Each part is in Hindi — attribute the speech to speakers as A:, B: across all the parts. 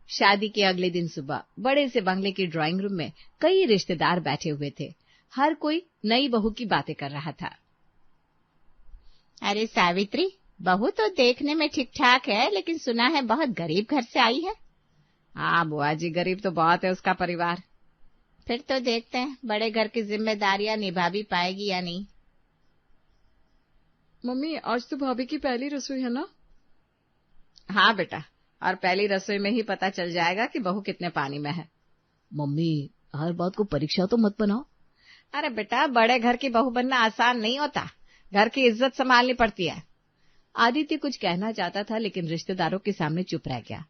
A: शादी के अगले दिन सुबह बड़े से बंगले के ड्राइंग रूम में कई रिश्तेदार बैठे हुए थे। हर कोई नई बहू की बातें कर रहा था।
B: अरे सावित्री, बहू तो देखने में ठीक ठाक है, लेकिन सुना है बहुत गरीब घर से आई है।
A: हाँ बुआ जी, गरीब तो बहुत है उसका परिवार।
B: फिर तो देखते हैं बड़े घर की जिम्मेदारियां निभा भी पाएगी या नहीं।
C: मम्मी, आज तो भाभी की पहली रसोई है ना?
A: हाँ बेटा, और पहली रसोई में ही पता चल जाएगा कि बहू कितने पानी में है।
C: मम्मी, हर बात को परीक्षा तो मत बनाओ।
A: अरे बेटा, बड़े घर की बहू बनना आसान नहीं होता, घर की इज्जत संभालनी पड़ती है। आदित्य कुछ कहना चाहता था, लेकिन रिश्तेदारों के सामने चुप रह गया।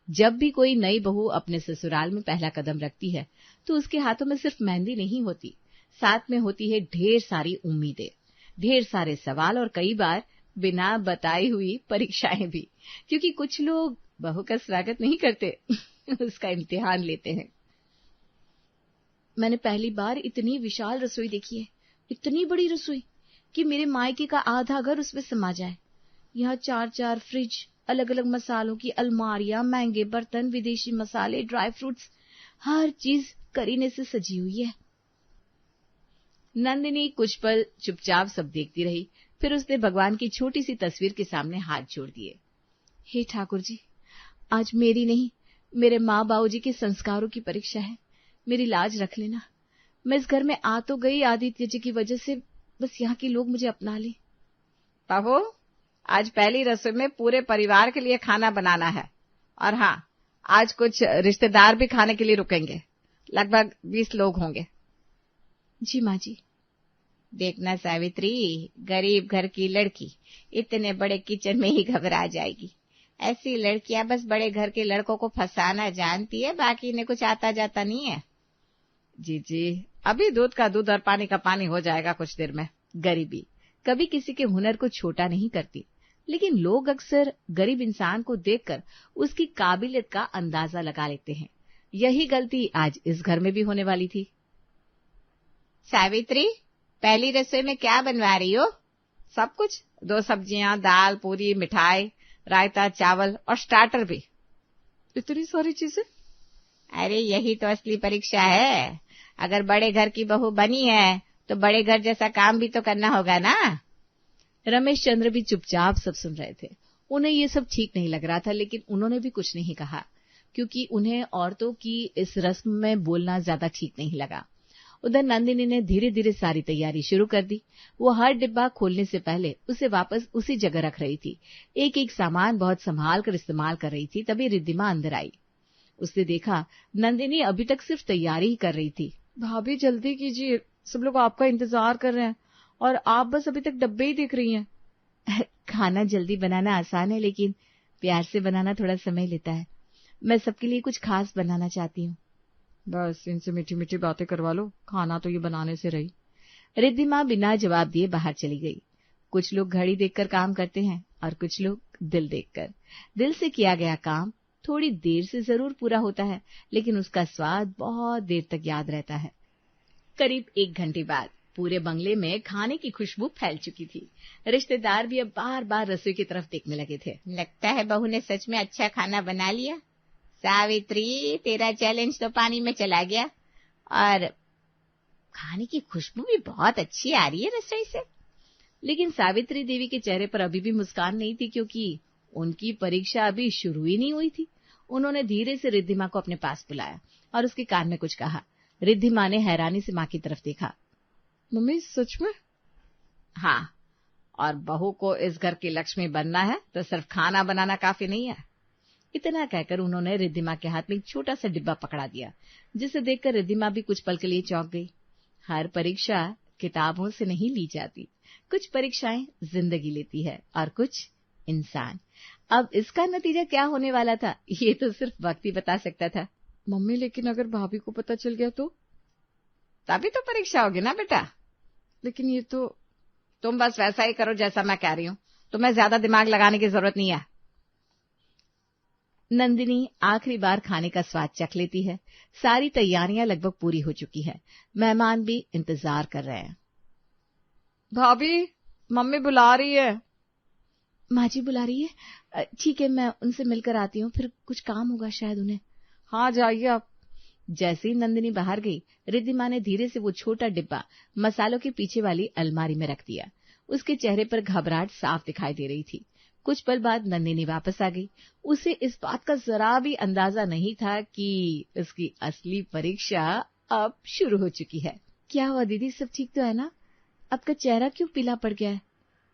A: जब भी कोई नई बहू अपने ससुराल में पहला कदम रखती है तो उसके हाथों में सिर्फ मेहंदी नहीं होती, साथ में होती है ढेर सारी उम्मीदें, ढेर सारे सवाल और कई बार बिना बताई हुई परीक्षाएं भी, क्योंकि कुछ लोग बहू का स्वागत नहीं करते उसका इम्तिहान लेते हैं।
C: मैंने पहली बार इतनी विशाल रसोई देखी है, इतनी बड़ी रसोई कि मेरे मायके का आधा घर उसमें समा जाए। यहाँ 4-4 फ्रिज, अलग अलग मसालों की अलमारियां, महंगे बर्तन, विदेशी मसाले, ड्राई फ्रूट्स, हर चीज करीने से सजी हुई है।
A: नंदिनी कुछ पल चुपचाप सब देखती रही, फिर उसने भगवान की छोटी सी तस्वीर के सामने हाथ जोड़ दिए।
C: हे ठाकुर जी, आज मेरी नहीं, मेरे माँ बाबूजी के संस्कारों की परीक्षा है, मेरी लाज रख लेना। मैं इस घर में आ तो गई आदित्य जी की वजह से, बस यहाँ के लोग मुझे अपना ले।
A: बहू, आज पहली रसोई में पूरे परिवार के लिए खाना बनाना है, और हाँ, आज कुछ रिश्तेदार भी खाने के लिए रुकेंगे, लगभग 20 लोग होंगे।
C: जी माँ जी।
B: देखना सावित्री, गरीब घर की लड़की इतने बड़े किचन में ही घबरा जाएगी। ऐसी लड़कियां बस बड़े घर के लड़कों को फंसाना जानती है, बाकी इन्हें कुछ आता जाता नहीं है।
A: जी, अभी दूध का दूध और पानी का पानी हो जाएगा कुछ देर में।
C: गरीबी कभी किसी के हुनर को छोटा नहीं करती, लेकिन लोग अक्सर गरीब इंसान को देखकर उसकी काबिलियत का अंदाजा लगा लेते हैं। यही गलती आज इस घर में भी होने वाली थी।
B: सावित्री, पहली रसोई में क्या बनवा रही हो?
A: सब कुछ, 2 सब्जियां, दाल, पूरी, मिठाई, रायता, चावल और स्टार्टर भी।
C: इतनी सारी चीजें?
B: अरे यही तो असली परीक्षा है। अगर बड़े घर की बहू बनी है तो बड़े घर जैसा काम भी तो करना होगा ना।
C: रमेश चंद्र भी चुपचाप सब सुन रहे थे। उन्हें ये सब ठीक नहीं लग रहा था, लेकिन उन्होंने भी कुछ नहीं कहा, क्योंकि उन्हें औरतों की इस रस्म में बोलना ज्यादा ठीक नहीं लगा। उधर नंदिनी ने धीरे धीरे सारी तैयारी शुरू कर दी। वो हर डिब्बा खोलने से पहले उसे वापस उसी जगह रख रही थी। एक एक सामान बहुत संभाल कर इस्तेमाल कर रही थी। तभी रिद्धिमा अंदर आई। उसने देखा नंदिनी अभी तक सिर्फ तैयारी ही कर रही थी।
D: भाभी जल्दी कीजिए, सब लोग आपका इंतजार कर रहे हैं और आप बस अभी तक डब्बे ही देख रही हैं।
C: खाना जल्दी बनाना आसान है, लेकिन प्यार से बनाना थोड़ा समय लेता है। मैं सबके लिए कुछ खास बनाना चाहती हूँ।
D: बस इनसे मीठी मीठी बातें करवा लो, खाना तो ये बनाने से रही।
C: रिद्धिमा बिना जवाब दिए बाहर चली गई। कुछ लोग घड़ी देखकर काम करते हैं और कुछ लोग दिल देखकर। दिल से किया गया काम थोड़ी देर से जरूर पूरा होता है, लेकिन उसका स्वाद बहुत देर तक याद रहता है। करीब 1 घंटे बाद पूरे बंगले में खाने की खुशबू फैल चुकी थी। रिश्तेदार भी अब बार बार रसोई की तरफ देखने लगे थे।
B: लगता है बहू ने सच में अच्छा खाना बना लिया। सावित्री, तेरा चैलेंज तो पानी में चला गया और खाने की खुशबू भी बहुत अच्छी आ रही है रसोई से।
C: लेकिन सावित्री देवी के चेहरे पर अभी भी मुस्कान नहीं थी, क्योंकि उनकी परीक्षा अभी शुरू ही नहीं हुई थी। उन्होंने धीरे से रिद्धिमा को अपने पास बुलाया और उसके कान में कुछ कहा। रिद्धिमा ने हैरानी से माँ की तरफ देखा।
D: मम्मी, सच में?
A: हाँ, और बहू को इस घर की लक्ष्मी बनना है तो सिर्फ खाना बनाना काफी नहीं है।
C: इतना कहकर उन्होंने रिद्धिमा के हाथ में एक छोटा सा डिब्बा पकड़ा दिया, जिसे देखकर रिद्धिमा भी कुछ पल के लिए चौंक गई। हर परीक्षा किताबों से नहीं ली जाती, कुछ परीक्षाएं जिंदगी लेती है और कुछ इंसान। अब इसका नतीजा क्या होने वाला था, ये तो सिर्फ वक्त ही बता सकता था।
D: मम्मी, लेकिन अगर भाभी को पता चल गया तो?
A: तभी तो परीक्षा होगी ना बेटा।
D: लेकिन ये तो...
A: तुम बस वैसा ही करो जैसा मैं कह रही हूँ, तुम्हें ज्यादा दिमाग लगाने की जरूरत नहीं है।
C: नंदिनी आखिरी बार खाने का स्वाद चख लेती है। सारी तैयारियां लगभग पूरी हो चुकी है। मेहमान भी इंतजार कर रहे हैं।
D: भाभी, मम्मी बुला रही है।
C: माँ जी बुला रही है? ठीक है, मैं उनसे मिलकर आती हूँ, फिर कुछ काम होगा शायद उन्हें।
D: हाँ जाइए आप।
C: जैसे ही नंदिनी बाहर गई, रिद्धिमा ने धीरे से वो छोटा डिब्बा मसालों के पीछे वाली अलमारी में रख दिया। उसके चेहरे पर घबराहट साफ दिखाई दे रही थी। कुछ पल बाद नंदिनी वापस आ गई। उसे इस बात का जरा भी अंदाजा नहीं था कि उसकी असली परीक्षा अब शुरू हो चुकी है। क्या हुआ दीदी, सब ठीक तो है ना? आपका चेहरा क्यों पीला पड़ गया है?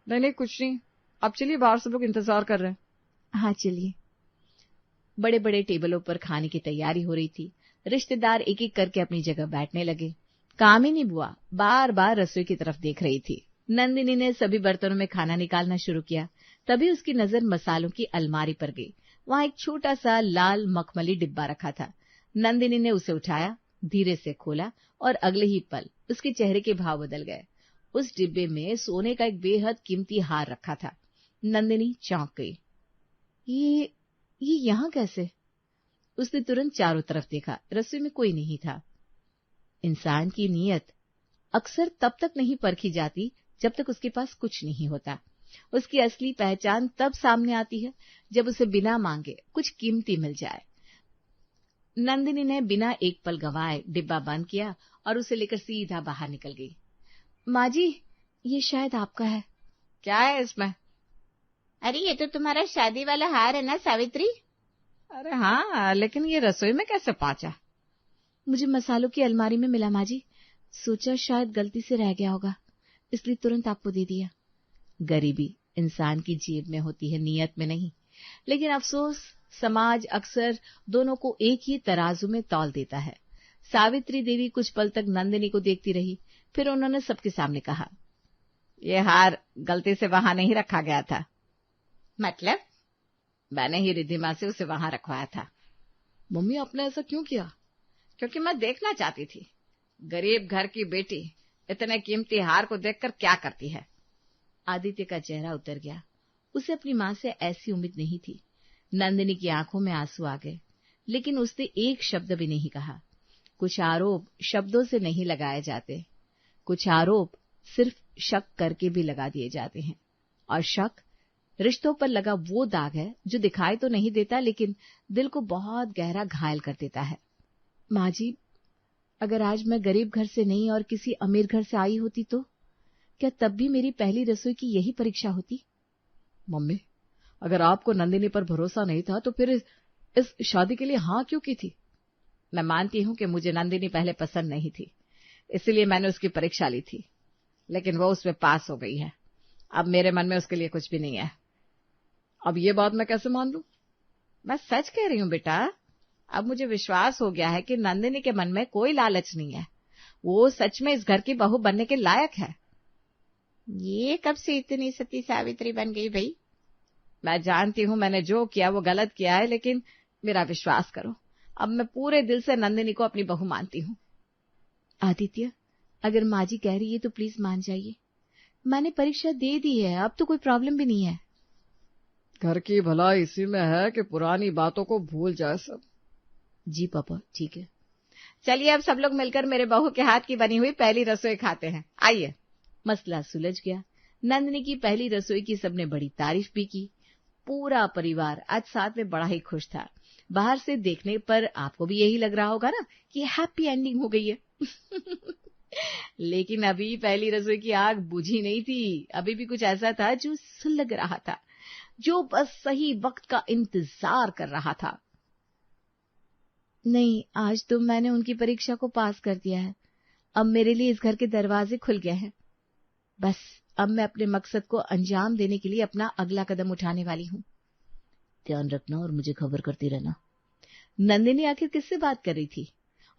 D: नहीं कुछ नहीं, अब चलिए, बाहर सब लोग इंतजार कर रहे हैं।
C: हाँ चलिए। बड़े बड़े टेबलों पर खाने की तैयारी हो रही थी। रिश्तेदार एक एक करके अपनी जगह बैठने लगे। कामिनी बुआ बार बार रसोई की तरफ देख रही थी। नंदिनी ने सभी बर्तनों में खाना निकालना शुरू किया। तभी उसकी नजर मसालों की अलमारी पर गई। वहां एक छोटा सा लाल मखमली डिब्बा रखा था। नंदिनी ने उसे उठाया, धीरे से खोला और अगले ही पल उसके चेहरे के भाव बदल गए। उस डिब्बे में सोने का एक बेहद कीमती हार रखा था। नंदिनी चौंक गई। ये यहाँ कैसे? उसने तुरंत चारों तरफ देखा। रसोई में कोई नहीं था। इंसान की नीयत अक्सर तब तक नहीं परखी जाती जब तक उसके पास कुछ नहीं होता। उसकी असली पहचान तब सामने आती है जब उसे बिना मांगे कुछ कीमती मिल जाए। नंदिनी ने बिना एक पल गंवाए डिब्बा बंद किया और उसे लेकर सीधा बाहर निकल गई। माँ जी, ये शायद आपका है।
B: क्या है इसमें? अरे ये तो तुम्हारा शादी वाला हार है ना सावित्री?
A: अरे हाँ, लेकिन ये रसोई में कैसे पहुंचा?
C: मुझे मसालों की अलमारी में मिला माँ जी। सोचा शायद गलती से रह गया होगा, इसलिए तुरंत आपको दे दिया। गरीबी इंसान की जेब में होती है, नियत में नहीं। लेकिन अफसोस समाज अक्सर दोनों को एक ही तराजू में तौल देता है। सावित्री देवी कुछ पल तक नंदिनी को देखती रही। फिर उन्होंने सबके सामने कहा,
A: ये हार गलती से वहां नहीं रखा गया था।
B: मतलब?
A: मैंने ही रिद्धिमा से उसे वहां रखवाया था।
D: मम्मी आपने ऐसा क्यों किया?
A: क्योंकि मैं देखना चाहती थी गरीब घर की बेटी इतने कीमती हार को देखकर क्या करती है।
C: आदित्य का चेहरा उतर गया। उसे अपनी मां से ऐसी उम्मीद नहीं थी। नंदिनी की आंखों में आंसू आ गए, लेकिन उसने एक शब्द भी नहीं कहा। कुछ आरोप शब्दों से नहीं लगाए जाते, कुछ आरोप सिर्फ शक करके भी लगा दिए जाते हैं। और शक रिश्तों पर लगा वो दाग है जो दिखाई तो नहीं देता, लेकिन दिल को बहुत गहरा घायल कर देता है। माँ जी, अगर आज मैं गरीब घर से नहीं और किसी अमीर घर से आई होती तो क्या तब भी मेरी पहली रसोई की यही परीक्षा होती?
D: मम्मी, अगर आपको नंदिनी पर भरोसा नहीं था तो फिर इस शादी के लिए हाँ क्यों की थी?
A: मैं मानती हूं कि मुझे नंदिनी पहले पसंद नहीं थी, इसलिए मैंने उसकी परीक्षा ली थी, लेकिन वो उसमें पास हो गई है। अब मेरे मन में उसके लिए कुछ भी नहीं है।
D: अब ये बात मैं कैसे मान लूं?
A: मैं सच कह रही हूं बेटा। अब मुझे विश्वास हो गया है कि नंदिनी के मन में कोई लालच नहीं है। वो सच में इस घर की बहू बनने के लायक है।
B: ये कब से इतनी सती सावित्री बन गई भाई?
A: मैं जानती हूं मैंने जो किया वो गलत किया है, लेकिन मेरा विश्वास करो, अब मैं पूरे दिल से नंदिनी को अपनी बहू मानती हूं।
C: आदित्य, अगर माँ जी कह रही है तो प्लीज मान जाइए। मैंने परीक्षा दे दी है, अब तो कोई प्रॉब्लम भी नहीं है।
D: घर की भलाई इसी में है कि पुरानी बातों को भूल जाए सब।
C: जी पापा, ठीक है।
A: चलिए अब सब लोग मिलकर मेरे बहू के हाथ की बनी हुई पहली रसोई खाते हैं, आइए।
C: मसला सुलझ गया। नंदिनी की पहली रसोई की सबने बड़ी तारीफ भी की। पूरा परिवार आज साथ में बड़ा ही खुश था। बाहर से देखने पर आपको भी यही लग रहा होगा ना कि हैप्पी एंडिंग हो गई है। लेकिन अभी पहली रसोई की आग बुझी नहीं थी। अभी भी कुछ ऐसा था जो सुलग रहा था, जो बस सही वक्त का इंतजार कर रहा था। नहीं, आज तो मैंने उनकी परीक्षा को पास कर दिया है। अब मेरे लिए इस घर के दरवाजे खुल गए हैं। बस अब मैं अपने मकसद को अंजाम देने के लिए अपना अगला कदम उठाने वाली हूँ। ध्यान रखना और मुझे खबर करती रहना। नंदिनी आखिर किससे बात कर रही थी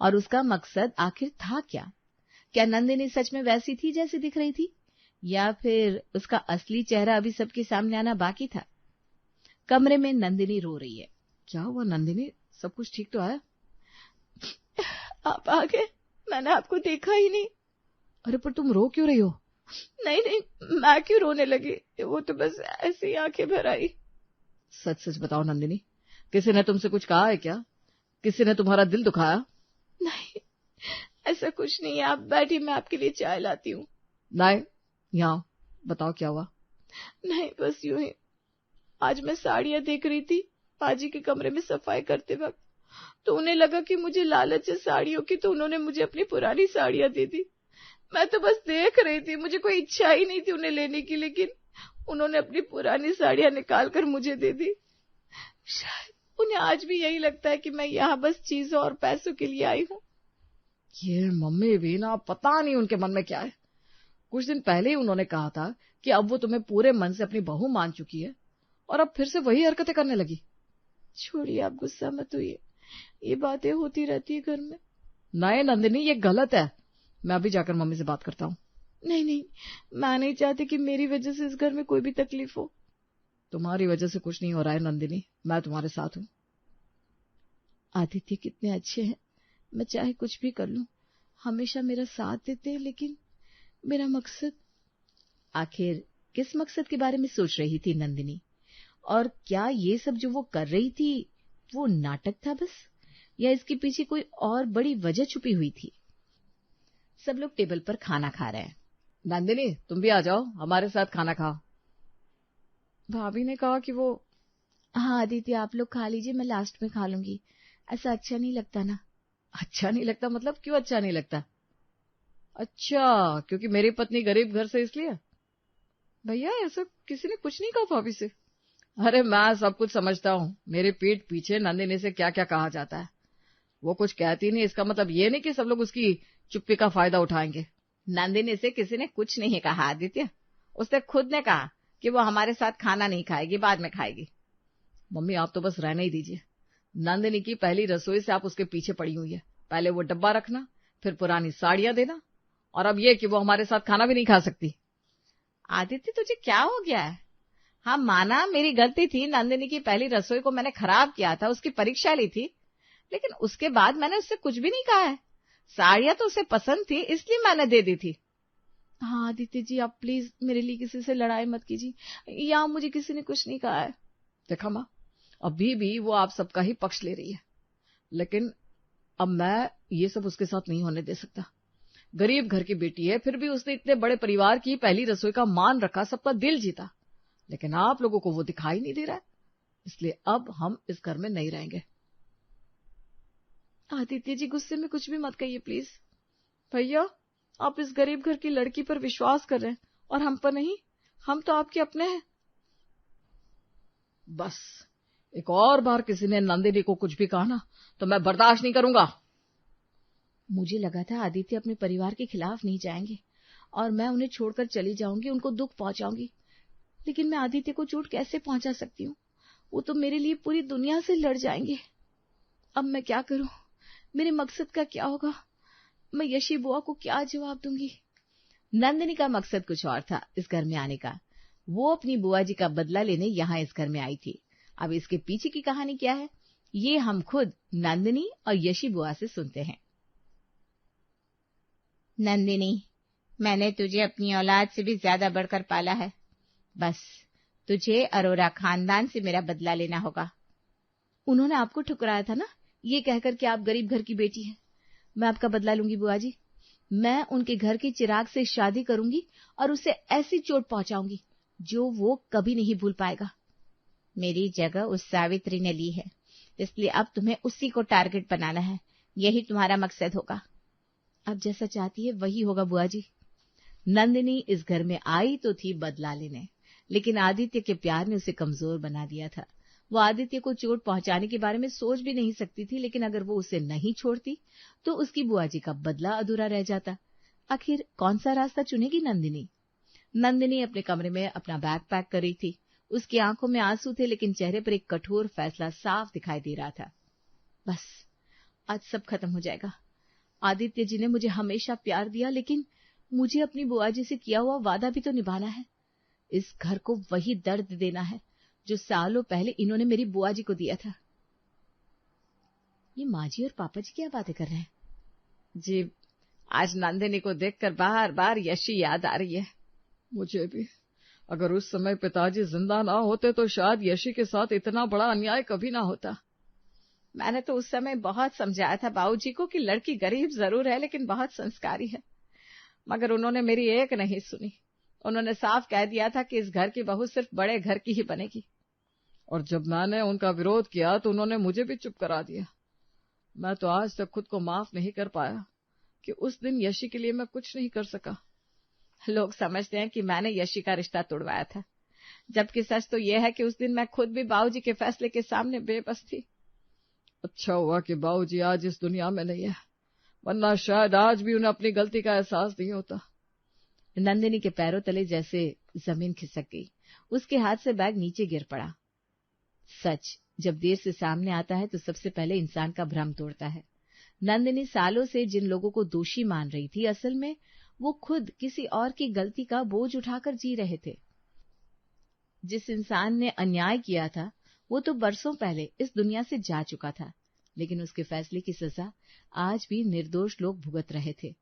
C: और उसका मकसद आखिर था क्या? क्या नंदिनी सच में वैसी थी जैसी दिख रही थी, या फिर उसका असली चेहरा अभी सबके सामने आना बाकी था? कमरे में नंदिनी रो रही है।
D: क्या हुआ नंदिनी, सब कुछ ठीक तो है?
C: आप आ गए, मैंने आपको देखा ही नहीं।
D: अरे पर तुम रो क्यों रही हो?
C: नहीं, मैं क्यों रोने लगी, वो तो बस ऐसी आंखें भर आई।
D: सच सच बताओ नंदिनी, किसी ने तुमसे कुछ कहा है क्या? किसी ने तुम्हारा दिल दुखाया?
C: नहीं, ऐसा कुछ नहीं है। आप बैठी, मैं आपके लिए चाय लाती हूँ।
D: नहीं, यहाँ बताओ क्या हुआ?
C: नहीं, बस यूं ही।
D: आज मैं साड़ियां देख रही थी पाजी के कमरे में सफाई करते वक्त, तो उन्हें लगा कि मुझे लालच है साड़ियों की, तो उन्होंने मुझे अपनी पुरानी साड़ियां दे दी। मैं तो बस देख रही थी, मुझे कोई इच्छा ही नहीं थी उन्हें लेने की, लेकिन उन्होंने अपनी पुरानी साड़ियां निकाल कर मुझे दे दी। शायद उन्हें आज भी यही लगता है कि मैं यहाँ बस चीजों और पैसों के लिए आई हूँ।
C: ये मम्मी भी ना, पता नहीं उनके मन में क्या है। कुछ दिन पहले ही उन्होंने कहा था कि अब वो तुम्हें पूरे मन से अपनी बहू मान चुकी है और अब फिर से वही हरकतें करने लगी।
D: छोड़िए, आप गुस्सा मत होइए, ये बातें होती रहती है घर में।
C: नहीं नंदिनी, ये गलत है। मैं अभी जाकर मम्मी से बात करता हूँ।
D: नहीं, मैं नहीं चाहती कि मेरी वजह से इस घर में कोई भी तकलीफ हो।
C: तुम्हारी वजह से कुछ नहीं हो रहा है नंदिनी, मैं तुम्हारे साथ हूँ।
D: आदित्य कितने अच्छे हैं, मैं चाहे कुछ भी कर लूं हमेशा मेरा साथ देते हैं, लेकिन मेरा मकसद।
A: आखिर किस मकसद के बारे में सोच रही थी नंदिनी? और क्या ये सब जो वो कर रही थी वो नाटक था बस, या इसके पीछे कोई और बड़ी वजह छुपी हुई थी? सब लोग टेबल पर खाना खा रहे हैं।
C: नंदिनी, तुम भी आ जाओ, हमारे साथ खाना खाओ।
D: भाभी ने कहा कि वो।
A: हाँ आदित्य, आप लोग खा लीजिए, मैं लास्ट में खा लूंगी। ऐसा अच्छा नहीं लगता ना।
C: अच्छा नहीं लगता मतलब? क्यों अच्छा नहीं लगता? अच्छा, क्योंकि मेरी पत्नी गरीब घर से इसलिए?
D: भैया ऐसा किसी ने कुछ नहीं कहा भाभी से।
C: अरे मैं सब कुछ समझता हूँ। मेरी पीठ पीछे नंदिनी से क्या क्या कहा जाता है। वो कुछ कहती नहीं, इसका मतलब ये नहीं कि सब लोग उसकी चुप्पी का फायदा उठाएंगे।
A: नंदिनी से किसी ने कुछ नहीं कहा आदित्य, उसने खुद ने कहा कि वो हमारे साथ खाना नहीं खाएगी, बाद में खाएगी।
C: मम्मी आप तो बस रहने ही दीजिए। नंदिनी की पहली रसोई से आप उसके पीछे पड़ी हुई है। पहले वो डब्बा रखना, फिर पुरानी साड़ियां देना, और अब ये कि वो हमारे साथ खाना भी नहीं खा सकती।
A: आदित्य तुझे क्या हो गया है? हाँ माना मेरी गलती थी, नंदिनी की पहली रसोई को मैंने खराब किया था, उसकी परीक्षा ली थी, लेकिन उसके बाद मैंने उससे कुछ भी नहीं कहा है। साड़ियां तो उसे पसंद थी इसलिए मैंने दे दी थी।
D: हाँ आदित्य जी, आप प्लीज मेरे लिए किसी से लड़ाई मत कीजिए, यहाँ मुझे किसी ने कुछ नहीं कहा है।
C: देखा माँ, अभी भी वो आप सबका ही पक्ष ले रही है, लेकिन अब मैं ये सब उसके साथ नहीं होने दे सकता। गरीब घर की बेटी है, फिर भी उसने इतने बड़े परिवार की पहली रसोई का मान रखा, सबका दिल जीता, लेकिन आप लोगों को वो दिखाई नहीं दे रहा है, इसलिए अब हम इस घर में नहीं रहेंगे।
D: आदित्य जी गुस्से में कुछ भी मत कहिए प्लीज। भैया आप इस गरीब घर की लड़की पर विश्वास कर रहे हैं और हम पर नहीं, हम तो आपके अपने हैं।
C: बस एक और बार किसी ने नंदिनी को कुछ भी कहा ना तो मैं बर्दाश्त नहीं करूंगा।
A: मुझे लगा था आदित्य अपने परिवार के खिलाफ नहीं जाएंगे और मैं उन्हें छोड़कर चली जाऊंगी, उनको दुख पहुंचाऊंगी, लेकिन मैं आदित्य को चोट कैसे पहुंचा सकती हूँ? वो तो मेरे लिए पूरी दुनिया से लड़ जाएंगे। अब मैं क्या करूं? मेरे मकसद का क्या होगा? मैं यशी बुआ को क्या जवाब दूंगी? नंदिनी का मकसद कुछ और था इस घर में आने का। वो अपनी बुआ जी का बदला लेने यहाँ इस घर में आई थी। अब इसके पीछे की कहानी क्या है, ये हम खुद नंदिनी और यशी बुआ से सुनते हैं। नंदिनी, मैंने तुझे अपनी औलाद से भी ज्यादा बढ़कर पाला है। बस तुझे अरोरा खानदान से मेरा बदला लेना होगा। उन्होंने आपको ठुकराया था ना, ये कहकर कि आप गरीब घर की बेटी हैं। मैं आपका बदला लूंगी बुआ जी। मैं उनके घर के चिराग से शादी करूंगी और उसे ऐसी चोट पहुंचाऊंगी जो वो कभी नहीं भूल पाएगा। मेरी जगह उस सावित्री ने ली है, इसलिए अब तुम्हें उसी को टारगेट बनाना है। यही तुम्हारा मकसद होगा। अब जैसा चाहती है वही होगा बुआ जी। नंदिनी इस घर में आई तो थी बदला लेने, लेकिन आदित्य के प्यार ने उसे कमजोर बना दिया था। वो आदित्य को चोट पहुंचाने के बारे में सोच भी नहीं सकती थी, लेकिन अगर वो उसे नहीं छोड़ती तो उसकी बुआ जी का बदला अधूरा रह जाता। आखिर कौन सा रास्ता चुनेगी नंदिनी? नंदिनी अपने कमरे में अपना बैग पैक कर रही थी। उसकी आंखों में आंसू थे, लेकिन चेहरे पर एक कठोर फैसला साफ दिखाई दे रहा था। बस आज सब खत्म हो जाएगा। आदित्य जी ने मुझे हमेशा प्यार दिया, लेकिन मुझे अपनी बुआ जी से किया हुआ वादा भी तो निभाना है। इस घर को वही दर्द देना है जो सालों पहले इन्होंने मेरी बुआ जी को दिया था। ये माँ जी और पापा जी क्या बातें कर रहे हैं? जी, आज नंदिनी को देखकर बार बार यशी याद आ रही है।
C: मुझे भी। अगर उस समय पिताजी जिंदा ना होते तो शायद यशी के साथ इतना बड़ा अन्याय कभी ना होता।
A: मैंने तो उस समय बहुत समझाया था बाबूजी को कि लड़की गरीब जरूर है लेकिन बहुत संस्कारी है, मगर उन्होंने मेरी एक नहीं सुनी। उन्होंने साफ कह दिया था कि इस घर की बहू सिर्फ बड़े घर की ही बनेगी।
E: और जब मैंने उनका विरोध किया तो उन्होंने मुझे भी चुप करा दिया। मैं तो आज तक खुद को माफ नहीं कर पाया कि उस दिन यशी के लिए मैं कुछ नहीं कर सका।
A: लोग समझते हैं कि मैंने यशी का रिश्ता तोड़वाया था, जबकि सच तो यह है कि उस दिन मैं खुद भी बाबूजी के फैसले के सामने बेबस थी।
E: अच्छा हुआ कि बाबूजी आज इस दुनिया में नहीं है, वरना शायद आज भी उन्हें अपनी गलती का एहसास नहीं होता।
C: नंदिनी के पैरों तले जैसे जमीन खिसक गई। उसके हाथ से बैग नीचे गिर पड़ा। सच जब देर से सामने आता है तो सबसे पहले इंसान का भ्रम तोड़ता है। नंदिनी सालों से जिन लोगों को दोषी मान रही थी, असल में वो खुद किसी और की गलती का बोझ उठाकर जी रहे थे। जिस इंसान ने अन्याय किया था वो तो बरसों पहले इस दुनिया से जा चुका था, लेकिन उसके फैसले की सजा आज भी निर्दोष लोग भुगत रहे थे।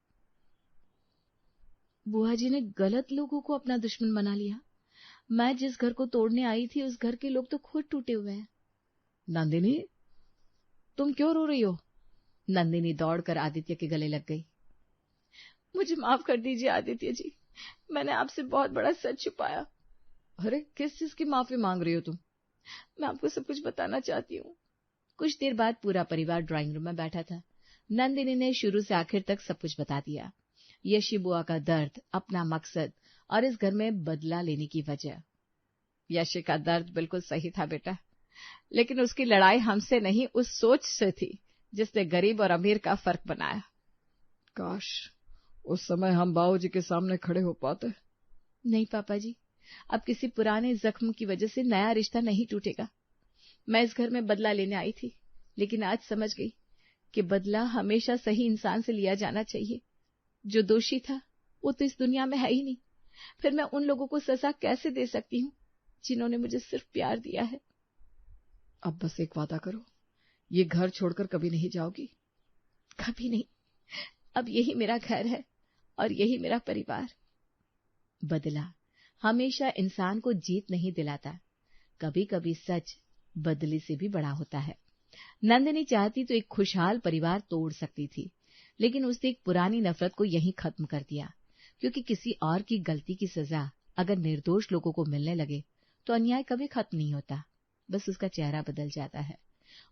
C: बुआ जी ने गलत लोगों को अपना दुश्मन बना लिया। मैं जिस घर को तोड़ने आई थी उस घर के लोग तो खुद टूटे हुए हैं।
E: नंदिनी, तुम क्यों रो रही हो?
C: नंदिनी दौड़कर आदित्य के गले लग गई।
D: मुझे माफ कर दीजिए आदित्य जी, मैंने आपसे बहुत बड़ा सच छुपाया।
E: अरे किस चीज की माफी मांग रही हो तुम?
D: मैं आपको सब कुछ बताना चाहती हूँ।
C: कुछ देर बाद पूरा परिवार ड्राइंग रूम में बैठा था। नंदिनी ने शुरू से आखिर तक सब कुछ बता दिया। यशी बुआ का दर्द, अपना मकसद और इस घर में बदला लेने की वजह।
A: यशी का दर्द बिल्कुल सही था बेटा, लेकिन उसकी लड़ाई हमसे नहीं उस सोच से थी जिसने गरीब और अमीर का फर्क बनाया।
E: काश उस समय हम बाबूजी के सामने खड़े हो पाते।
C: नहीं पापा जी, अब किसी पुराने जख्म की वजह से नया रिश्ता नहीं टूटेगा। मैं इस घर में बदला लेने आई थी, लेकिन आज समझ गई कि बदला हमेशा सही इंसान से लिया जाना चाहिए। जो दोषी था वो तो इस दुनिया में है ही नहीं। फिर मैं उन लोगों को सजा कैसे दे सकती हूँ जिन्होंने मुझे सिर्फ प्यार दिया है।
E: अब बस एक वादा करो, ये घर छोड़कर कभी नहीं जाओगी।
C: कभी नहीं। अब यही मेरा घर है और यही मेरा परिवार। बदला हमेशा इंसान को जीत नहीं दिलाता, कभी कभी सच बदले से भी बड़ा होता है। नंदिनी चाहती तो एक खुशहाल परिवार तोड़ सकती थी, लेकिन उसने एक पुरानी नफरत को यहीं खत्म कर दिया, क्योंकि किसी और की गलती की सजा अगर निर्दोष लोगों को मिलने लगे तो अन्याय कभी खत्म नहीं होता, बस उसका चेहरा बदल जाता है।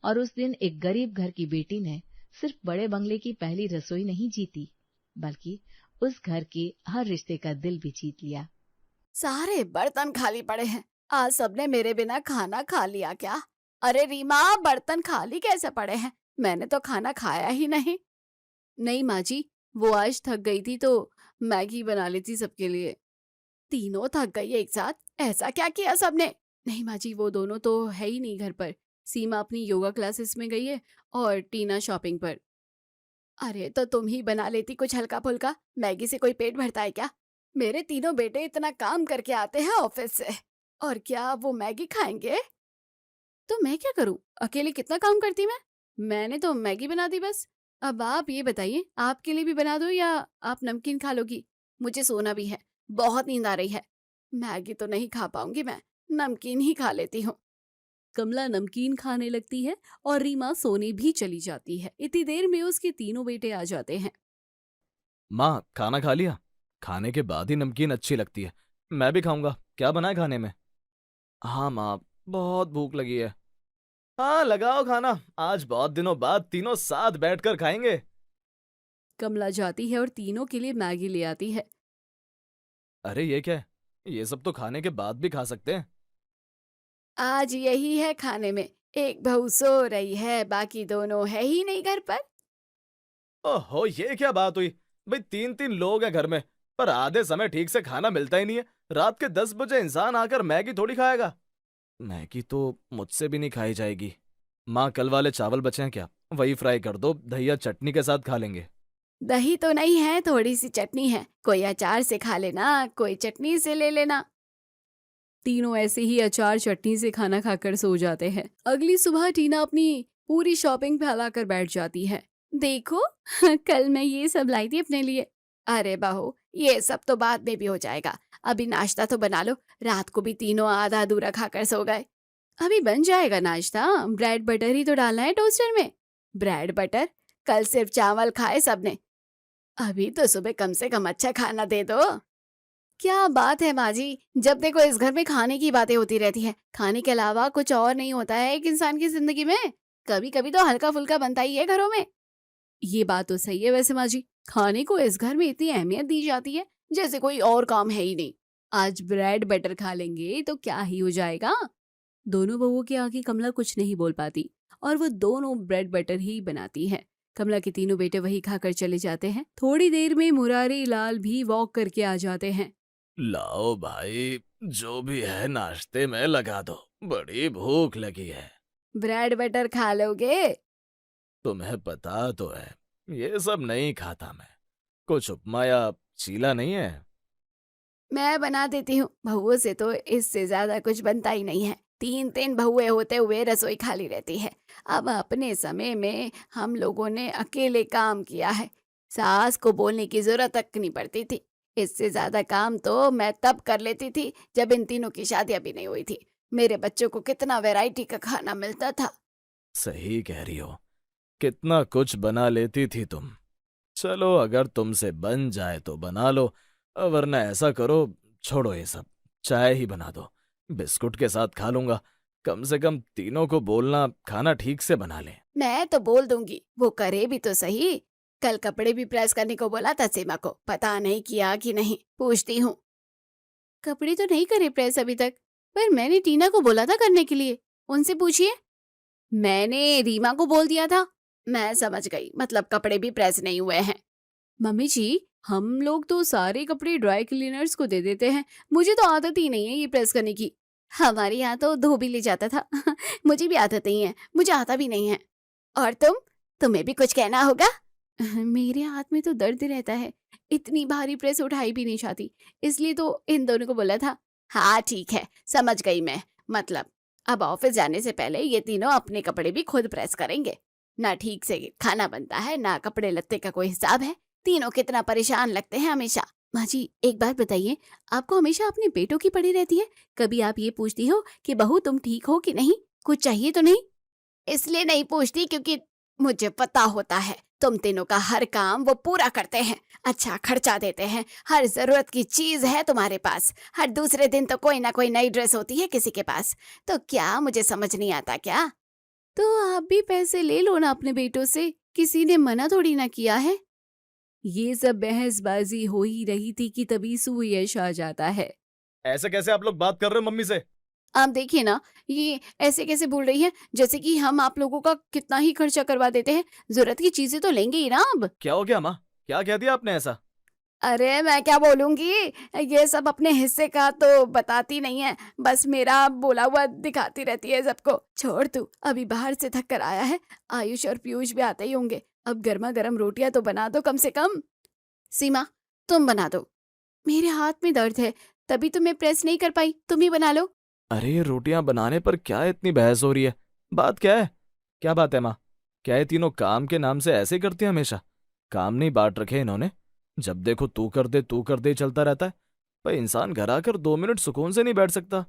C: और उस दिन एक गरीब घर की बेटी ने सिर्फ बड़े बंगले की पहली रसोई नहीं जीती, बल्कि उस घर के हर रिश्ते का दिल भी जीत लिया।
B: सारे बर्तन खाली पड़े हैं। आज सबने मेरे बिना खाना खा लिया क्या? अरे रीमा, बर्तन खाली कैसे पड़े हैं? मैंने तो खाना खाया ही नहीं। नहीं माँ जी, वो आज थक गई थी तो मैगी बना ली थी सबके लिए। तीनों थक गई एक साथ, ऐसा क्या किया सबने? नहीं माँ जी, वो दोनों तो है ही नहीं घर पर। सीमा अपनी योगा क्लासेस में गई है और टीना शॉपिंग पर। अरे तो तुम ही बना लेती कुछ हल्का फुल्का। मैगी से कोई पेट भरता है क्या? मेरे तीनों बेटे इतना काम करके आते हैं ऑफिस से, और क्या वो मैगी खाएंगे? तो मैं क्या करूं? अकेले कितना काम करती मैं? मैंने तो मैगी बना दी बस। अब आप ये बताइए, आपके लिए भी बना दो या आप नमकीन खा लोगी? मुझे सोना भी है, बहुत नींद आ रही है। मैगी तो नहीं खा पाऊंगी मैं, नमकीन ही खा लेती हूँ।
F: कमला नमकीन खाने लगती है और रीमा सोने भी चली जाती है। इतनी देर में उसके तीनों बेटे आ जाते हैं।
G: माँ, खाना खा लिया? खाने के बाद ही नमकीन अच्छी लगती है। मैं भी खाऊंगा। क्या बना है खाने में? हाँ माँ, बहुत भूख लगी है। हाँ, लगाओ खाना। आज बहुत दिनों बाद तीनों साथ बैठकर खाएंगे।
F: कमला जाती है और तीनों के लिए मैगी ले आती है।
G: अरे ये क्या है? ये सब तो खाने के बाद भी खा सकते हैं।
B: आज यही है खाने में। एक बहू सो रही है, बाकी दोनों है ही नहीं घर पर।
G: ओहो, ये क्या बात हुई? भाई 3-3 लोग हैं घर में, पर आधे समय ठीक से खाना मिलता ही नहीं है। रात के 10 बजे इंसान आकर मैगी थोड़ी खाएगा। मैगी तो मुझसे भी नहीं खाई जाएगी। माँ, कल वाले चावल बचे हैं क्या? वही फ्राई कर दो, दही या चटनी के साथ खा लेंगे।
B: दही तो नहीं है, थोड़ी सी चटनी है। कोई अचार से खा लेना, कोई चटनी से ले लेना।
F: तीनों ऐसे ही अचार चटनी से खाना खाकर सो जाते हैं। अगली सुबह टीना अपनी पूरी शॉपिंग फैलाकर बैठ जाती है।
B: देखो कल मैं ये सब लाई थी अपने लिए। अरे बहू, ये सब तो बाद में भी हो जाएगा, अभी नाश्ता तो बना लो। रात को भी तीनों आधा अधूरा खाकर सो गए। अभी बन जाएगा नाश्ता, ब्रेड बटर ही तो डालना है टोस्टर में। Bread butter? कल सिर्फ चावल खाए सबने। अभी तो सुबह कम से कम अच्छा खाना दे दो।
F: क्या बात है माँ जी, जब देखो इस घर में खाने की बातें होती रहती है। खाने के अलावा कुछ और नहीं होता है एक इंसान की जिंदगी में। कभी कभी तो हल्का फुल्का बनता ही है घरों में। ये बात तो सही है वैसे माँ जी, खाने को इस घर में इतनी अहमियत दी जाती है जैसे कोई और काम है ही नहीं। आज ब्रेड बटर खा लेंगे तो क्या ही हो जाएगा। दोनों बहुओं के आगे कमला कुछ नहीं बोल पाती और वो दोनों ब्रेड बटर ही बनाती है। कमला के तीनों बेटे वही खाकर चले जाते हैं। थोड़ी देर में मुरारी लाल भी वॉक करके आ जाते हैं।
G: लाओ भाई, जो भी है नाश्ते में लगा दो, बड़ी भूख लगी है।
F: ब्रेड बटर खा लोगे?
G: तुम्हें पता तो है ये सब नहीं खाता मैं। कुछ उपमा या चीला नहीं है?
F: मैं बना देती हूँ, बहुओं से तो इससे ज्यादा कुछ बनता ही नहीं है। 3 बहुएं होते हुए रसोई खाली रहती है। अब अपने समय में हम लोगों ने अकेले काम किया है, सास को बोलने की जरूरत तक नहीं पड़ती थी। इससे ज्यादा काम तो मैं तब कर लेती थी जब इन तीनों की शादियां भी नहीं हुई थी। मेरे बच्चों को कितना वैरायटी का खाना मिलता था।
G: सही कह रही हो, कितना कुछ बना लेती थी तुम। चलो अगर तुमसे बन जाए तो बना लो, वरना ऐसा करो, छोड़ो ये सब, चाय ही बना दो, बिस्कुट के साथ खा लूंगा। कम से कम तीनों को बोलना खाना ठीक से बना ले।
F: मैं तो बोल दूंगी, वो करे भी तो सही। कल कपड़े भी प्रेस करने को बोला था सीमा को, पता नहीं किया कि नहीं, पूछती हूँ। कपड़े तो नहीं करे प्रेस अभी तक, पर मैंने टीना को बोला था करने के लिए, उनसे पूछिए। मैंने रीमा को बोल दिया था। मैं समझ गई, मतलब कपड़े भी प्रेस नहीं हुए हैं। मम्मी जी, हम लोग तो सारे कपड़े ड्राई क्लीनर्स को दे देते हैं, मुझे तो आदत ही नहीं है ये प्रेस करने की। हमारे यहाँ तो धो भी ले जाता था। मुझे भी आदत नहीं है, मुझे आता भी नहीं है। और तुम्हें भी कुछ कहना होगा? मेरे हाथ में तो दर्द रहता है, इतनी भारी प्रेस उठाई भी नहीं जाती, इसलिए तो इन दोनों को बोला था। हाँ ठीक है, समझ गई मैं। मतलब अब ऑफिस जाने से पहले ये तीनों अपने कपड़े भी खुद प्रेस करेंगे। ना ठीक से खाना बनता है, ना कपड़े लत्ते का कोई हिसाब है। तीनों कितना परेशान लगते हैं हमेशा। माँ जी एक बात बताइए, आपको हमेशा अपने बेटों की पड़ी रहती है? कभी आप ये पूछती हो कि बहू तुम ठीक हो कि नहीं, कुछ चाहिए तो नहीं? इसलिए नहीं पूछती क्योंकि मुझे पता होता है तुम तीनों का हर काम वो पूरा करते हैं, अच्छा खर्चा देते हैं, हर जरूरत की चीज है तुम्हारे पास। हर दूसरे दिन तो कोई ना कोई नई ड्रेस होती है किसी के पास। तो क्या मुझे समझ नहीं आता क्या? तो आप भी पैसे ले लो ना अपने बेटों से, किसी ने मना थोड़ी ना किया है। ये सब बहसबाजी हो ही रही थी कि तभी सुयश आ जाता है।
G: ऐसे कैसे आप लोग बात कर रहे हो मम्मी से?
F: आप देखिए ना, ये ऐसे कैसे बोल रही है जैसे कि हम आप लोगों का कितना ही खर्चा करवा देते हैं। जरूरत की चीजें तो लेंगे ही ना अब।
G: क्या हो गया माँ, क्या कह दिया आपने ऐसा?
F: अरे मैं क्या बोलूंगी, ये सब अपने हिस्से का तो बताती नहीं है, बस मेरा बोला हुआ दिखाती रहती है सबको। छोड़ तू, अभी बाहर से थक कर आया है, आयुष और पीयूष भी आते ही होंगे। अब गर्मा गर्म रोटियां तो बना दो कम से कम। सीमा तुम बना दो, मेरे हाथ में दर्द है तभी तो मैं प्रेस नहीं कर पाई, तुम ही बना लो।
G: अरे रोटियां बनाने पर क्या इतनी बहस हो रही है? बात क्या है? क्या बात है माँ? क्या ये तीनों काम के नाम से ऐसे करती हैं हमेशा? काम नहीं बांट रखे इन्होंने, जब देखो तू कर दे तू कर दे ही चलता रहता है। भाई इंसान घर आकर 2 मिनट सुकून से नहीं बैठ सकता।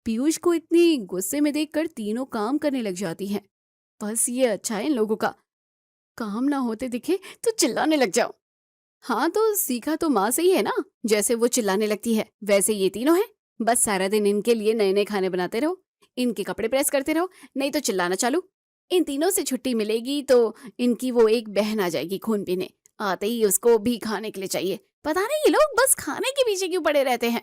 F: पीयूष को इतनी गुस्से में देखकर तीनों काम करने लग जाती हैं। बस ये अच्छा है इन लोगों का, काम ना होते दिखे तो चिल्लाने लग जाओ। हाँ तो सीखा तो माँ से ही है ना, जैसे वो चिल्लाने लगती है वैसे ये तीनों हैं। बस सारा दिन इनके लिए नए नए खाने बनाते रहो, इनके कपड़े प्रेस करते रहो, नहीं तो चिल्लाना चालू। इन तीनों से छुट्टी मिलेगी तो इनकी वो एक बहन आ जाएगी खून पीने, आते ही उसको भी खाने के लिए चाहिए। पता नहीं ये लोग बस खाने के पीछे क्यों पड़े रहते हैं।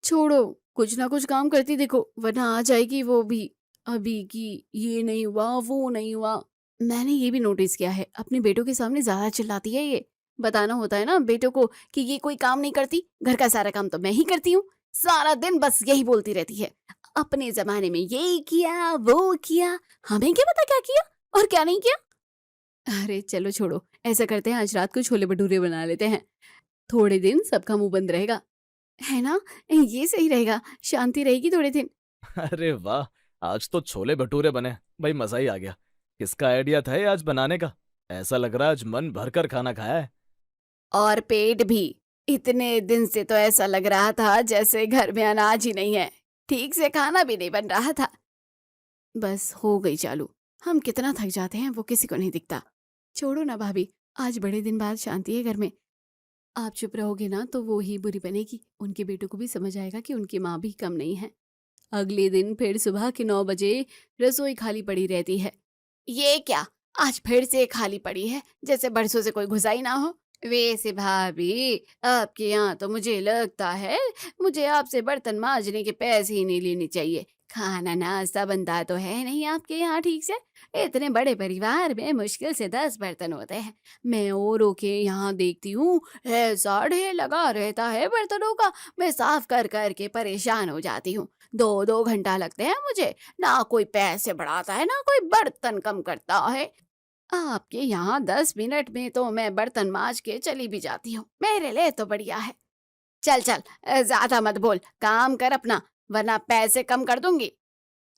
F: छोड़ो, कुछ ना कुछ काम करती देखो, वरना आ जाएगी वो भी अभी की ये नहीं हुआ वो नहीं हुआ। मैंने ये भी नोटिस किया है, अपने बेटों के सामने ज्यादा चिल्लाती है ये। बताना होता है ना बेटों को कि ये कोई काम नहीं करती, घर का सारा काम तो मैं ही करती हूँ। सारा दिन बस यही बोलती रहती है, अपने जमाने में ये किया वो किया, हमें क्या पता क्या किया और क्या नहीं किया। अरे चलो छोड़ो, ऐसा करते हैं आज रात को छोले भटूरे बना लेते हैं, थोड़े दिन सबका मुंह बंद रहेगा, है ना? ये सही रहेगा, शांति रहेगी थोड़े दिन।
G: अरे वाह, आज तो छोले भटूरे बने, भाई मजा ही आ गया। किसका आइडिया था ये आज बनाने का? ऐसा लग रहा है आज मन भरकर खाना खाया है।
F: और पेट भी। इतने दिन से तो ऐसा लग रहा था जैसे घर में अनाज ही नहीं है, ठीक से खाना भी नहीं बन रहा था। बस हो गई चालू, हम कितना थक जाते हैं वो किसी को नहीं दिखता। छोड़ो ना भाभी, आज बड़े दिन बाद शांति है घर में। आप चुप रहोगे ना तो वो ही बुरी बनेगी। उनके बेटों को भी समझ आएगा कि उनकी माँ भी कम नहीं है। अगले दिन फिर सुबह के 9 बजे रसोई खाली पड़ी रहती है। ये क्या, आज फिर से खाली पड़ी है, जैसे बरसों से कोई घुसा ही ना हो। वैसे भाभी, आपके यहाँ तो मुझे लगता है मुझे आपसे बर्तन मांजने के पैसे ही नहीं लेने चाहिए। खाना नाश्ता बनता तो है नहीं आपके यहाँ ठीक से। इतने बड़े परिवार में मुश्किल से 10 बर्तन होते हैं। मैं औरों के यहाँ देखती हूँ ऐसा ढेर लगा रहता है बर्तनों का, मैं साफ कर कर के परेशान हो जाती हूँ। 2-2 घंटा लगते हैं मुझे। ना कोई पैसे बढ़ाता है ना कोई बर्तन कम करता है। आपके यहाँ 10 मिनट में तो मैं बर्तन मांज के चली भी जाती हूँ। मेरे लिए तो बढ़िया है। चल चल, ज्यादा मत बोल, काम कर अपना, वरना पैसे कम कर दूंगी।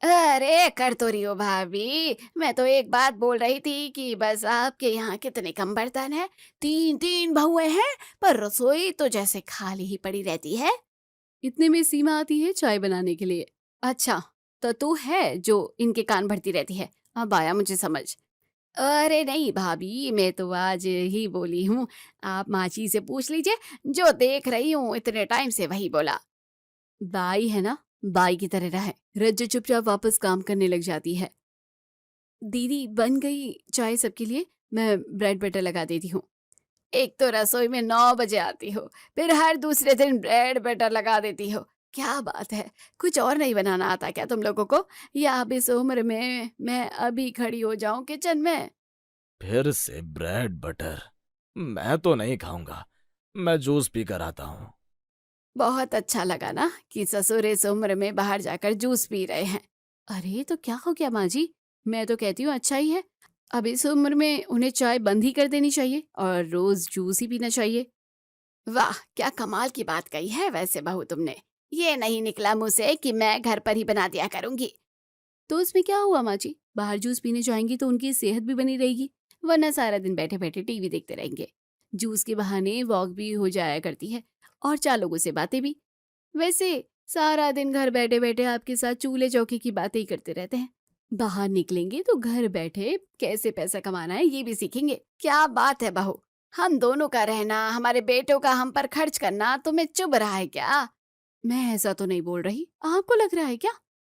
F: अरे कर तो रही हो भाभी, मैं तो एक बात बोल रही थी कि बस आपके यहाँ कितने कम बर्तन हैं। 3-3 बहुएं हैं, पर रसोई तो जैसे खाली ही पड़ी रहती है। इतने में सीमा आती है चाय बनाने के लिए। अच्छा, तो तू है जो इनके कान भरती रहती है। अब आया मुझे समझ। अरे नहीं भाभी, मैं तो आज ही बोली हूँ। आप माची से पूछ लीजिए, जो देख रही हूँ इतने टाइम से वही बोला। बाई है ना, बाई की तरह रहे। रज्जू चुपचाप वापस काम करने लग जाती है। दीदी बन गई चाय सबके लिए, मैं ब्रेड बटर लगा देती हूँ। एक तो रसोई में 9 बजे आती हो, फिर हर दूसरे दिन ब्रेड बटर लगा देती हो। क्या बात है, कुछ और नहीं बनाना आता क्या तुम लोगों को? या अब इस उम्र में मैं अभी खड़ी हो जाऊं किचन में?
G: फिर से ब्रेड बटर? मैं तो नहीं खाऊंगा, मैं जूस पी कर आता हूँ।
F: बहुत अच्छा लगा ना कि ससुर इस उम्र में बाहर जाकर जूस पी रहे हैं। अरे तो क्या हो गया माँ जी, मैं तो कहती हूँ अच्छा ही है। अब इस उम्र में उन्हें चाय बंद ही कर देनी चाहिए और रोज जूस ही पीना चाहिए। वाह, क्या कमाल की बात कही है वैसे बहू तुमने। ये नहीं निकला मुंह से कि मैं घर पर ही बना दिया करूंगी। तो उसमें क्या हुआ माँ जी, बाहर जूस पीने जाएंगी तो उनकी सेहत भी बनी रहेगी, वरना सारा दिन बैठे बैठे टीवी देखते रहेंगे। जूस के बहाने वॉक भी हो जाया करती है और 4 लोगों से बातें भी। वैसे सारा दिन घर बैठे बैठे आपके साथ चूल्हे चौके की बातें ही करते रहते हैं। बाहर निकलेंगे तो घर बैठे कैसे पैसा कमाना है ये भी सीखेंगे। क्या बात है बहू, हम दोनों का रहना, हमारे बेटों का हम पर खर्च करना तुम्हें चुभ रहा है क्या? मैं ऐसा तो नहीं बोल रही, आपको लग रहा है क्या?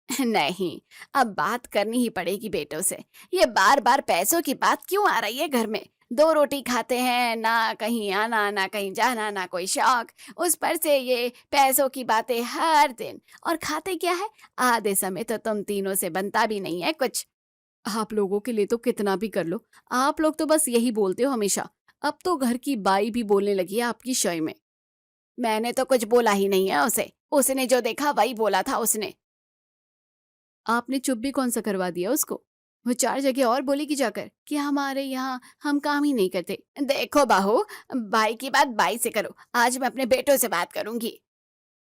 F: नहीं, अब बात करनी ही पड़ेगी बेटों से। ये बार बार पैसों की बात क्यों आ रही है घर में? 2 रोटी खाते हैं, ना कहीं आना ना कहीं जाना, ना कोई शौक, उस पर से ये पैसों की बातें हर दिन। और खाते क्या है? आधे समय तो तुम तीनों से बनता भी नहीं है कुछ। आप लोगों के लिए तो कितना भी कर लो, आप लोग तो बस यही बोलते हो हमेशा। अब तो घर की बाई भी बोलने लगी है आपकी शय में। मैंने तो कुछ बोला ही नहीं है उसे, उसने जो देखा वही बोला था उसने। आपने चुप भी कौन सा करवा दिया उसको? वो 4 जगह और बोलेगी जाकर कि हमारे यहाँ हम काम ही नहीं करते। देखो बहू, बाई की बात बाई से करो, आज मैं अपने बेटों से बात करूंगी।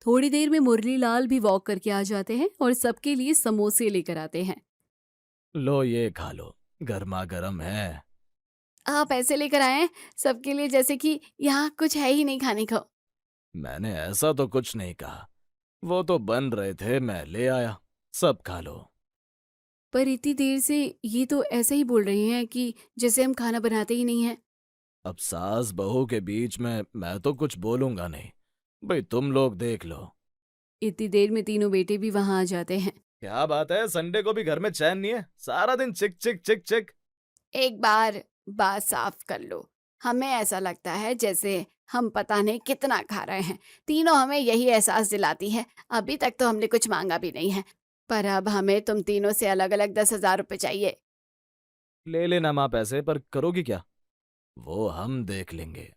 F: थोड़ी देर में मुरली लाल भी वॉक करके आ जाते हैं और सबके लिए समोसे लेकर आते हैं।
G: लो ये खा लो, गर्मा गर्म है।
F: आप ऐसे लेकर आए हैं सबके लिए जैसे कि यहाँ कुछ है ही नहीं खाने को।
G: मैंने ऐसा तो कुछ नहीं कहा, वो तो बन रहे थे मैं ले आया, सब खा लो।
F: पर इतनी देर से ये तो ऐसे ही बोल रही हैं कि जैसे हम खाना बनाते ही नहीं हैं।
G: अब सास बहू के बीच में मैं तो कुछ बोलूंगा नहीं, भाई तुम लोग देख लो।
F: इतनी देर में तीनों बेटे भी वहां आ जाते हैं।
G: क्या बात है, संडे को भी घर में चैन नहीं है, सारा दिन चिक चिक चिक चिक।
F: एक बार बात साफ कर लो, हमें ऐसा लगता है जैसे हम पता नहीं कितना खा रहे हैं। तीनों हमें यही एहसास दिलाती है। अभी तक तो हमने कुछ मांगा भी नहीं है, पर अब हमें तुम तीनों से अलग अलग 10,000 रुपए चाहिए।
G: ले लेना माँ पैसे, पर करोगी क्या? वो हम देख लेंगे,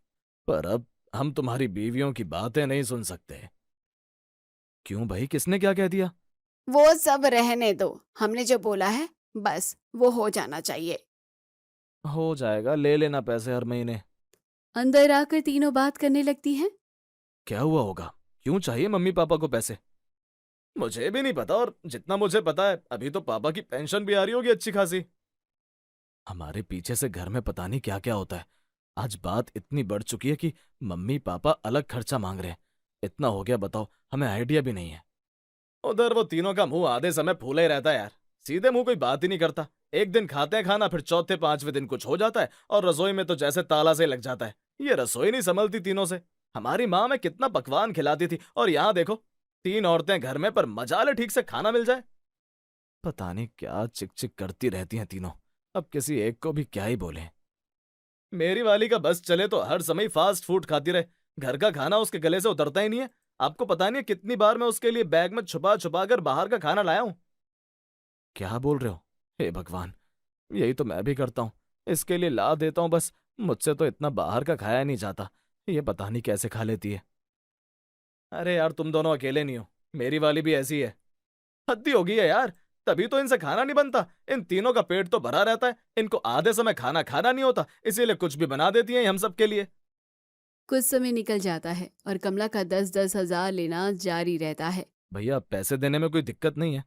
G: पर अब हम तुम्हारी बीवियों की बातें नहीं सुन सकते। क्यों भाई, किसने क्या कह दिया?
F: वो सब रहने दो, हमने जो बोला है बस वो हो जाना चाहिए।
G: हो जाएगा, ले लेना पैसे हर महीने।
F: अंदर आकर तीनों बात करने लगती हैं।
G: क्या हुआ होगा, क्यों चाहिए मम्मी पापा को पैसे? मुझे भी नहीं पता, और जितना मुझे पता है अभी तो पापा की पेंशन भी आ रही होगी अच्छी खासी। हमारे पीछे से घर में पता नहीं क्या क्या होता है। आज बात इतनी बढ़ चुकी है कि मम्मी पापा अलग खर्चा मांग रहे हैं। इतना हो गया, बताओ, हमें आइडिया भी नहीं है। उधर वो तीनों का मुंह आधे समय फूला ही रहता है यार, सीधे मुंह कोई बात ही नहीं करता। एक दिन खाते हैं खाना, फिर चौथे पांचवें दिन कुछ हो जाता है और रसोई में तो जैसे ताला से लग जाता है। ये रसोई नहीं संभलती तीनों से। हमारी माँ में कितना पकवान खिलाती थी और यहाँ देखो, 3 औरतें घर में पर मजाले ठीक से खाना मिल जाए। पता नहीं क्या चिक चिक करती रहती हैं तीनों। अब किसी एक को भी क्या ही बोले। मेरी वाली का बस चले तो हर समय फास्ट फूड खाती रहे, घर का खाना उसके गले से उतरता ही नहीं है। आपको पता नहीं है कितनी बार मैं उसके लिए बैग में छुपा छुपा कर बाहर का खाना लाया हूं। क्या बोल रहे हो? हे भगवान, यही तो मैं भी करता हूँ। इसके लिए ला देता हूँ बस। मुझसे तो इतना बाहर का खाया नहीं जाता। ये पता नहीं कैसे खा लेती है। अरे यार, तुम दोनों अकेले नहीं हो, मेरी वाली भी ऐसी है। हद्दी हो गई है यार, तभी तो इनसे खाना नहीं बनता। इन तीनों का पेट तो भरा रहता है, इनको आधे समय खाना खाना नहीं होता, इसीलिए कुछ भी बना देती हैं हम सब के लिए।
F: कुछ समय निकल जाता है और कमला का 10-10 हजार लेना जारी रहता है।
G: भैया, पैसे देने में कोई दिक्कत नहीं है,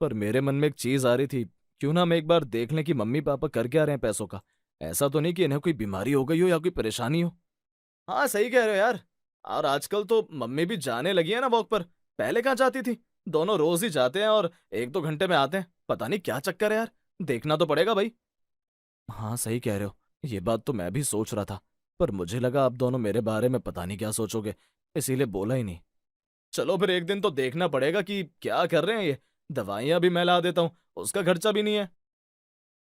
G: पर मेरे मन में एक चीज आ रही थी। क्यों ना हम एक बार देख लें कि मम्मी पापा कर क्या रहे हैं पैसों का। ऐसा तो नहीं कि इन्हें कोई बीमारी हो गई हो या कोई परेशानी हो। हाँ, सही कह रहे हो यार। और आजकल तो मम्मी भी जाने लगी है ना वॉक पर। पहले कहाँ जाती थी? दोनों रोज ही जाते हैं और 1-2 घंटे में आते हैं। पता नहीं क्या चक्कर है यार, देखना तो पड़ेगा भाई। हाँ, सही कह रहे हो, ये बात तो मैं भी सोच रहा था, पर मुझे लगा आप दोनों मेरे बारे में पता नहीं क्या सोचोगे, इसीलिए बोला ही नहीं। चलो फिर एक दिन तो देखना पड़ेगा कि क्या कर रहे हैं ये। दवाइयां भी मैं ला देता हूँ, उसका खर्चा भी नहीं है।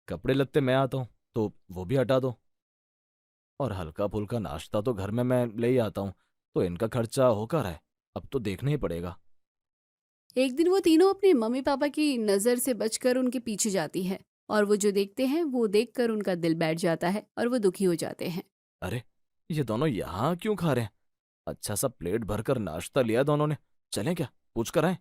G: कपड़े लत्ते मैं आता हूँ तो वो भी हटा दो, और हल्का फुल्का नाश्ता तो घर में मैं ले ही आता हूँ, तो इनका खर्चा होकर है। अब तो देखना ही पड़ेगा।
F: एक दिन वो तीनों अपने मम्मी पापा की नजर से बचकर उनके पीछे जाती है और वो जो देखते हैं वो देखकर उनका दिल बैठ जाता है और वो दुखी हो जाते हैं।
G: अरे, ये दोनों यहाँ क्यों खा रहे हैं? अच्छा सा प्लेट भरकर नाश्ता लिया दोनों ने। चलें क्या, पूछ कर आए?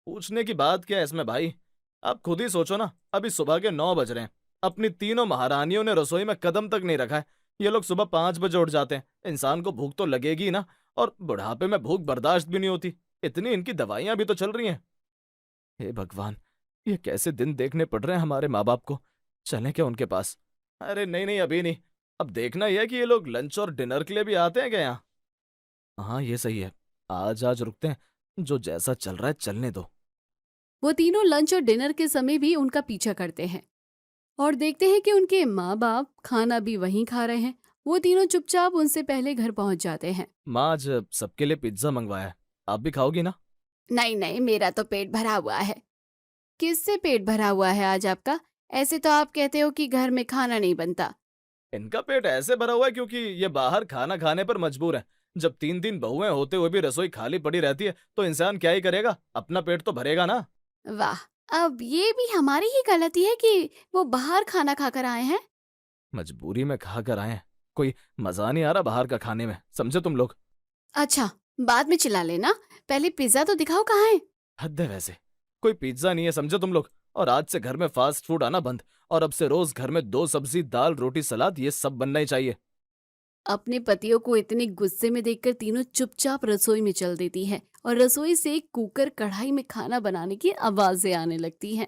G: पूछने की बात क्या है इसमें भाई? आप खुद ही सोचो ना, अभी सुबह के 9 बज रहे हैं। अपनी तीनों महारानियों ने रसोई में कदम तक नहीं रखा है। ये लोग सुबह 5 बजे उठ जाते हैं। इंसान को भूख तो लगेगी ना, और बुढ़ापे में भूख बर्दाश्त भी नहीं होती। इतनी इनकी दवाइयां भी तो चल रही हैं। हे भगवान, ये कैसे दिन देखने पड़ रहे हैं हमारे माँ बाप को। चलें क्या उनके पास? अरे नहीं नहीं, अभी नहीं। अब देखना यह है कि ये लोग लंच और डिनर के लिए भी आते हैं क्या यहाँ? हाँ, ये सही है। आज आज रुकते हैं, जो जैसा चल रहा है चलने दो।
F: वो तीनों लंच और डिनर के समय भी उनका पीछा करते हैं और देखते हैं कि उनके माँ बाप खाना भी वहीं खा रहे हैं। वो तीनों चुपचाप उनसे पहले घर पहुंच जाते हैं।
G: माँ, आज सबके लिए पिज्जा मंगवाया है, आप भी खाओगी ना?
F: नहीं नहीं, मेरा तो पेट भरा हुआ है। किससे पेट भरा हुआ है आज आपका? ऐसे तो आप कहते हो कि घर में खाना नहीं बनता।
G: इनका पेट ऐसे भरा हुआ है क्योंकि ये बाहर खाना खाने पर मजबूर है। जब 3-3 बहुएं होते हुए भी रसोई खाली पड़ी रहती है तो इंसान क्या ही करेगा? अपना पेट तो भरेगा ना।
F: वाह, अब ये भी हमारी ही गलती है कि वो बाहर खाना खाकर आए हैं।
G: मजबूरी में खा कर आए हैं, कोई मजा नहीं आ रहा बाहर का खाने में, समझे तुम लोग?
F: अच्छा, बाद में चिल्ला लेना, पहले पिज्जा तो दिखाओ कहाँ है।
G: हद है वैसे, कोई पिज्जा नहीं है, समझे तुम लोग? और आज से घर में फास्ट फूड आना बंद, और अब से रोज घर में 2 सब्जी, दाल, रोटी, सलाद, ये सब बनना ही चाहिए।
F: अपने पतियों को इतने गुस्से में देखकर तीनों चुपचाप रसोई में चल देती हैं और रसोई से कुकर कढ़ाई में खाना बनाने की आवाजें आने लगती हैं।